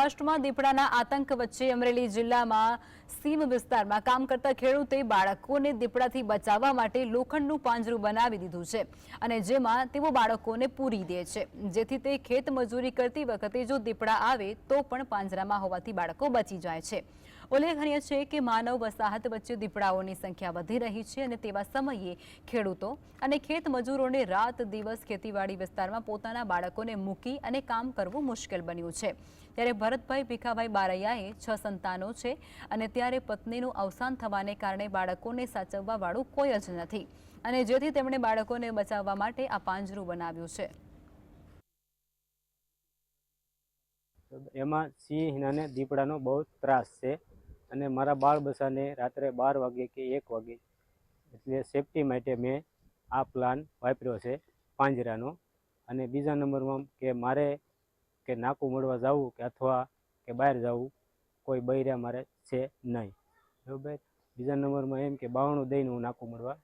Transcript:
સૌરાષ્ટ્રમાં દીપડાના આતંક વચ્ચે અમરેલી જિલ્લામાં સીમ વિસ્તારમાં કામ કરતા ખેડૂતે બાળકોને દીપડાથી બચાવવા માટે લોખંડનું પાંજરું બનાવી દીધું છે અને જેમાં તેઓ બાળકોને પૂરી દે છે, જેથી તે ખેત મજૂરી કરતી વખતે જો દીપડા આવે તો પણ પાંજરામાં હોવાથી બાળકો બચી જાય છે। ઉલ્લેખનીય છે કે માનવ વસાહત વચ્ચે દીપડાઓની સંખ્યા વધી રહી છે અને તેવા સમયે ખેડૂતો અને ખેત મજૂરોને રાત દિવસ ખેતીવાડી વિસ્તારમાં પોતાના બાળકોને મૂકી અને કામ કરવું મુશ્કેલ બન્યું છે। ત્યારે ભરતભાઈ ભીખાભાઈ બારૈયાએ 6 સંતાનો છે અને ત્યારે પત્નીનું અવસાન થવાને કારણે બાળકોને સાચવવા વાળું કોઈ જ નથી અને જેથી તેમણે બાળકોને બચાવવા માટે આ પાંજરું બનાવ્યું છે। એમાં સિંહ અને દીપડાનો બહુ ત્રાસ છે અને મારા બાળ બચ્ચાને રાત્રે 12 વાગે કે 1 વાગે એટલે સેફટી માટે મેં આ પ્લાન વાપર્યો છે પાંજરાનો। અને બીજા નંબરમાં કે મારે કે નાકું મળવા જવું કે અથવા કે બહાર જવું કોઈ બૈરા મારે છે નહીં, બરાબર। બીજા નંબરમાં એમ કે બાવણું દઈને હું નાકું મળવા